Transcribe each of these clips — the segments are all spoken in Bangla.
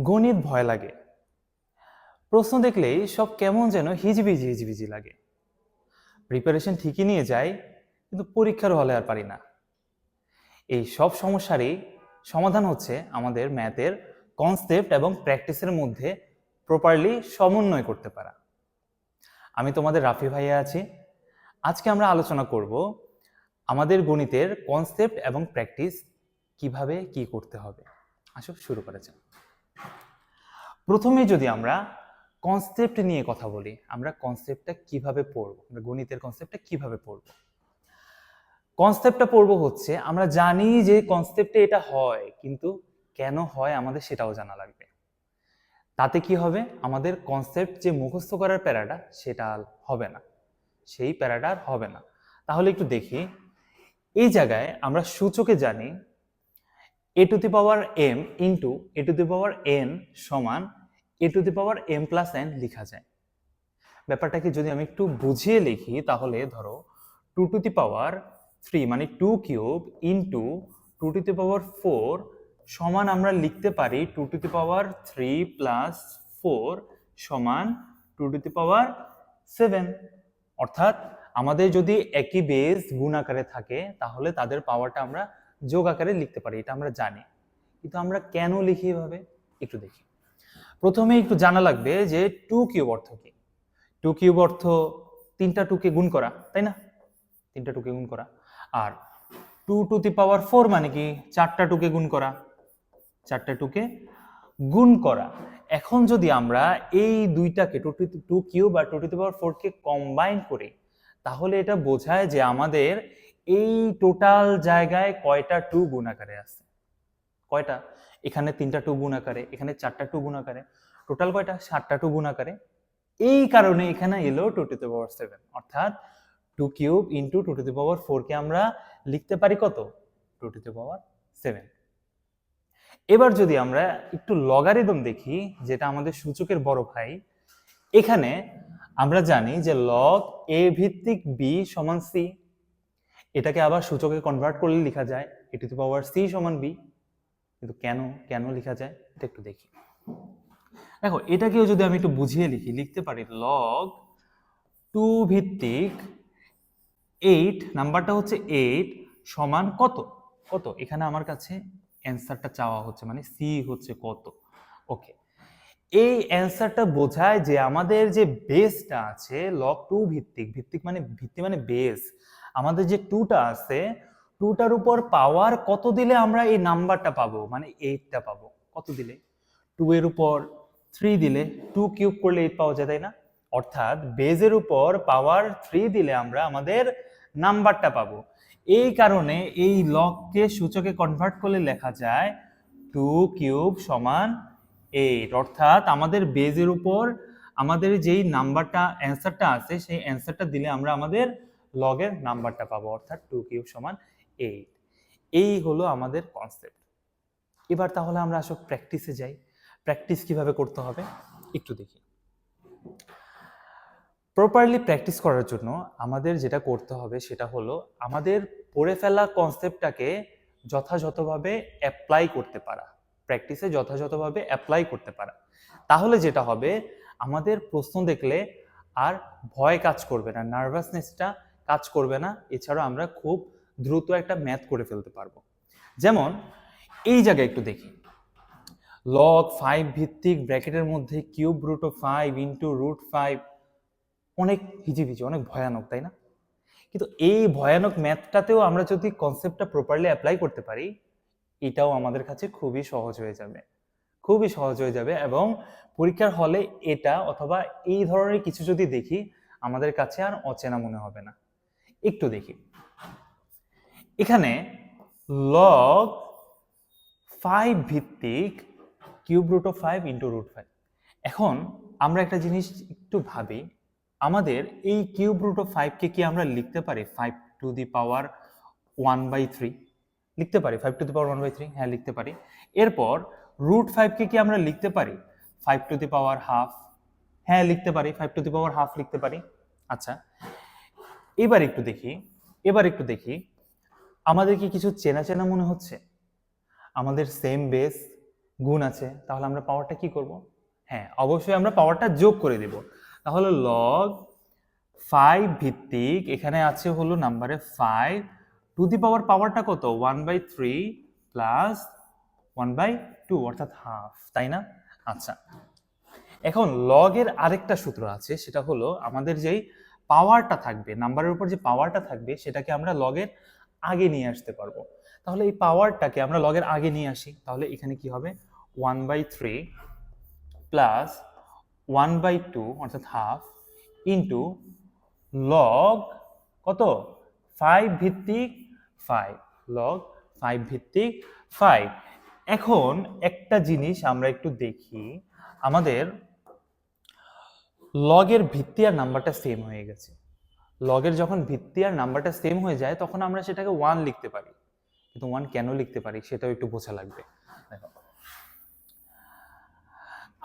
গণিত ভয় লাগে। প্রশ্ন দেখলেই সব কেমন যেন হিজিবিজি হিজিবিজি লাগে। প্রিপারেশন ঠিকই নিয়ে যাই, কিন্তু পরীক্ষার হলে আর পারি না। এই সব সমস্যারই সমাধান হচ্ছে আমাদের ম্যাথের কনসেপ্ট এবং প্র্যাকটিসের মধ্যে প্রপারলি সমন্বয় করতে পারা। আমি তোমাদের রাফি ভাইয়া আছি। আজকে আমরা আলোচনা করব আমাদের গণিতের কনসেপ্ট এবং প্র্যাকটিস কিভাবে কি করতে হবে। আসো শুরু করা যাক। প্রথমে যদি আমরা কনসেপ্ট নিয়ে কথা বলি, আমরা কনসেপ্টটা কিভাবে পড়বো, আমরা গণিতের কনসেপ্টটা কিভাবে পড়বো। কনসেপ্টটা পড়বো হচ্ছে, আমরা জানি যে কনসেপ্টে এটা হয়, কিন্তু কেন হয় আমাদের সেটাও জানা লাগবে। তাতে কি হবে, আমাদের কনসেপ্ট যে মুখস্থ করার প্যারাটা সেটা হবে না, সেই প্যারাটা আর হবে না। তাহলে একটু দেখি, এই জায়গায় আমরা সূচকে জানি a two the power m into a two the power n সমান a two the power m plus n লেখা যায়। ব্যাপারটাকে যদি আমি একটু বুঝিয়ে লিখি, তাহলে ধরো 2 টু দি পাওয়ার 3 মানে 2 cube into 2 to the power 4 সমান আমরা লিখতে পারি 2 টু দি পাওয়ার 3 প্লাস 4 সমান 2 টু দি পাওয়ার 7। অর্থাৎ আমাদের যদি একই বেস গুণ আকারে থাকে, তাহলে তাদের পাওয়ারটা আমরা যোগ আকারে লিখতে পারি, এটা আমরা জানি। কিন্তু আমরা কেন লিখি এভাবে, একটু দেখি। প্রথমে একটু জানা লাগবে যে 2 কিউব অর্থ কি। 2 কিউব অর্থ 3টা 2 কে গুণ করা, তাই না? 3টা 2 কে গুণ করা। আর 2 টু দি পাওয়ার 4 মানে কি 4টা 2 কে গুণ করা, 4টা 2 কে গুণ করা। এখন যদি আমরা এই দুইটাকে 2 কিউব আর 2 টু দি পাওয়ার 4 কে কম্বাইন করি, তাহলে এটা বোঝায় যে আমাদের এই টোটাল জায়গায় কয়টা 2 গুণ আকারে আছে। কয়টা? এখানে 3টা 2 গুণ আকারে, এখানে 4টা 2 গুণ আকারে, টোটাল কয়টা? 7টা 2 গুণ আকারে। এই কারণে এখানে এলো 2 টু দি পাওয়ার 7। অর্থাৎ 2 cube into 2 to the power 4 কে আমরা লিখতে পারি কত? 2 টু দি পাওয়ার 7। এবার যদি আমরা একটু লগারিদম দেখি, যেটা আমাদের সূচকের বড় ভাই, এখানে আমরা জানি যে লগ a ভিত্তিক b সমান c। এটাকে আবার সূচকে কনভার্ট করলে লেখা যায় a two the power c সমান b। কিন্তু কেন কেন লেখা যায় এটা একটু দেখি। দেখো, এটাকেও যদি আমি একটু বুঝিয়ে লিখি, লিখতে পারি লগ 2 ভিত্তিক 8, নাম্বারটা হচ্ছে 8 সমান কত কত। এখানে আমার কাছে অ্যান্সারটা চাওয়া হচ্ছে, মানে সি হচ্ছে কত। ওকে, এই অ্যান্সারটা বোঝায় যে আমাদের যে বেসটা আছে লগ 2 ভিত্তিক, ভিত্তিক মানে ভিত্তি মানে বেস, আমাদের যে 2টা আছে 2টার উপর পাওয়ার কত দিলে আমরা এই নাম্বারটা পাবো, মানে 8টা পাবো। কত দিলে? 2 এর উপর 3 দিলে, 2 কিউব করলে 8 পাওয়া যায়, তাই না? অর্থাৎ বেজের উপর পাওয়ার 3 দিলে আমরা আমাদের নাম্বারটা পাবো। এই কারণে এই লগকে সূচকে কনভার্ট করলে লেখা যায় 2 কিউব সমান 8। অর্থাৎ আমাদের বেজের উপর আমাদের যেই নাম্বারটা অ্যান্সারটা আছে, সেই অ্যান্সারটা দিলে আমরা আমাদের লগের নাম্বারটা পাবো, অর্থাৎ 2 কিউব সমান 8। এই হলো আমাদের কনসেপ্ট। এবার তাহলে আমরা আসলে প্র্যাকটিসে যাই। প্র্যাকটিস কিভাবে করতে হবে একটু দেখি। প্রপারলি প্র্যাকটিস করার জন্য আমাদের যেটা করতে হবে সেটা হলো আমাদের পড়ে ফেলা কনসেপ্টটাকে যথাযথভাবে অ্যাপ্লাই করতে পারা, প্র্যাকটিসে যথাযথভাবে অ্যাপ্লাই করতে পারা। তাহলে যেটা হবে, আমাদের প্রশ্ন দেখলে আর ভয় কাজ করবে না, নার্ভাসনেসটা কাজ করবে না। এছাড়াও আমরা খুব দ্রুত একটা ম্যাথ করে ফেলতে পারবো। যেমন এই জায়গায় একটু দেখি, লগ 5 ভিত্তিক ব্র্যাকেটের মধ্যে cube root of 5 into root 5, অনেক হিজিবিজি, অনেক ভয়ানক, তাই না? কিন্তু এই ভয়ানক ম্যাথটাতেও আমরা যদি কনসেপ্টটা প্রপারলি অ্যাপ্লাই করতে পারি, এটাও আমাদের কাছে খুবই সহজ হয়ে যাবে, খুবই সহজ হয়ে যাবে। এবং পরীক্ষার হলে এটা অথবা এই ধরনের কিছু যদি দেখি, আমাদের কাছে আর অচেনা মনে হবে না। একটু দেখি, এখানে লগ 5 ভিত্তিক cube root of 5 into root 5। এখন আমরা একটা জিনিস একটু ভাবি, আমাদের এই কিউব রুট অফ 5 কে কি আমরা লিখতে পারি 5 টু দি পাওয়ার 1/3? লিখতে পারি 5 টু দি পাওয়ার 1/3? হ্যাঁ, লিখতে পারি। এরপর রুট 5 কে কি আমরা লিখতে পারি 5 টু দি পাওয়ার হাফ? হ্যাঁ, লিখতে পারি, 5 টু দি পাওয়ার হাফ লিখতে পারি। আচ্ছা, এবার একটু দেখি, আমাদের কি কিছু চেনা চেনা মনে হচ্ছে? আমাদের সেম বেস, গুণ আছে, তাহলে আমরা পাওয়ারটা কি করব? হ্যাঁ, অবশ্যই আমরা পাওয়ারটা যোগ করে দেব। তাহলে লগ 5 ভিত্তিক এখানে আছে হলো নাম্বারে 5 টু দি পাওয়ারটা কত? 1/3 প্লাস 1/2 অর্থাৎ হাফ, তাই না? আচ্ছা, এখন লগের আরেকটা সূত্র আছে, সেটা হলো আমাদের যেই পাওয়ারটা থাকবে, নাম্বারের উপর যে পাওয়ারটা থাকবে সেটাকে আমরা লগের আগে নিয়ে আসতে পারবো। তাহলে এই পাওয়ারটাকে আমরা লগের আগে নিয়ে আসি, তাহলে এখানে কি হবে? 1/3 প্লাস 1/2 অর্থাৎ হাফ ইন্টু লগ কত? 5 ভিত্তিক 5, লগ 5 ভিত্তিক 5। এখন একটা জিনিস আমরা একটু দেখি, আমাদের লগের ভিত্তি আর নাম্বারটা সেম হয়ে গেছে। লগের যখন ভিত্তি আর নাম্বারটা সেম হয়ে যায় তখন আমরা সেটাকে 1 লিখতে পারি, কিন্তু 1 কেন লিখতে পারি সেটাও একটু বোঝা লাগবে। দেখো,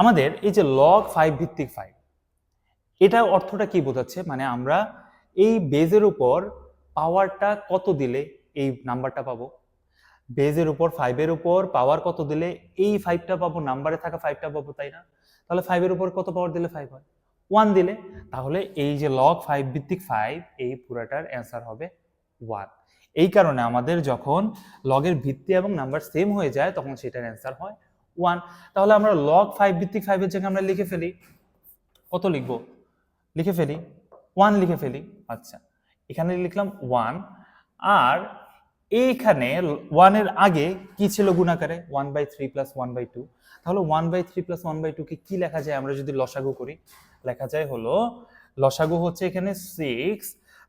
আমাদের এই যে লগ 5 ভিত্তিক 5, এটা অর্থটা কি বোঝাচ্ছে? মানে আমরা এই বেজের উপর পাওয়ারটা কত দিলে এই নাম্বারটা পাবো, বেজের উপর 5 এর উপর পাওয়ার কত দিলে এই 5টা পাবো, নাম্বারে থাকা 5টা পাবো, তাই না? তাহলে 5 এর উপর কত পাওয়ার দিলে 5 হয়? 1 দিলে। তাহলে এই যে লগ 5 ভিত্তিক 5, এই পুরাটার অ্যান্সার হবে 1। এই কারণে আমাদের যখন লগের ভিত্তি এবং নাম্বার সেম হয়ে যায় তখন সেটার অ্যান্সার হয় 1। তাহলে আমরা লগ 5 ভিত্তিক 5 এর জায়গায় আমরা লিখে ফেলি, কত লিখবো? লিখে ফেলি 1 লিখে ফেলি। আচ্ছা, এখানে লিখলাম 1, আর এইখানে 1 এর আগে কি ছিল গুণাকারে? 1/3 প্লাস 1/2। তাহলে 1/3 প্লাস 1/2 কে কি লেখা যায় আমরা যদি লসাগু করি? লেখা যায় হলো, লসাগু হচ্ছে এখানে 6,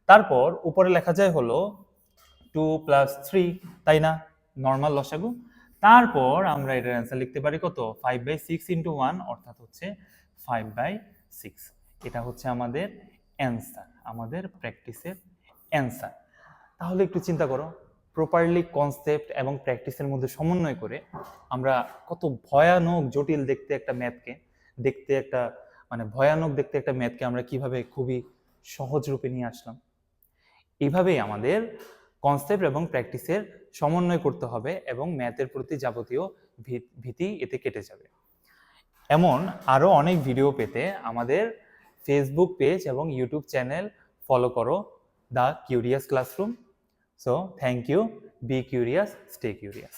তারপর উপরে লেখা যায় হলো 2 প্লাস 3, তাই না? নর্মাল লসাগু। তারপর আমরা এটার অ্যান্সার লিখতে পারি কত? 5/6 ইন্টু 1 অর্থাৎ হচ্ছে 5/6। এটা হচ্ছে আমাদের অ্যান্সার, আমাদের প্র্যাকটিসের অ্যান্সার। তাহলে একটু চিন্তা করো, প্রপারলি কনসেপ্ট এবং প্র্যাকটিসের মধ্যে সমন্বয় করে আমরা কত ভয়ানক জটিল দেখতে একটা ম্যাথকে, দেখতে একটা মানে ভয়ানক দেখতে একটা ম্যাথকে আমরা কিভাবে খুবই সহজ রূপে নিয়ে আসলাম। এইভাবেই আমাদের কনসেপ্ট এবং প্র্যাকটিসের সমন্বয় করতে হবে এবং ম্যাথের প্রতি যাবতীয় ভীতি এতে কেটে যাবে। এমন আরও অনেক ভিডিও পেতে আমাদের ফেসবুক পেজ এবং ইউটিউব চ্যানেল ফলো করো, the curious classroom. So thank you, be curious, stay curious.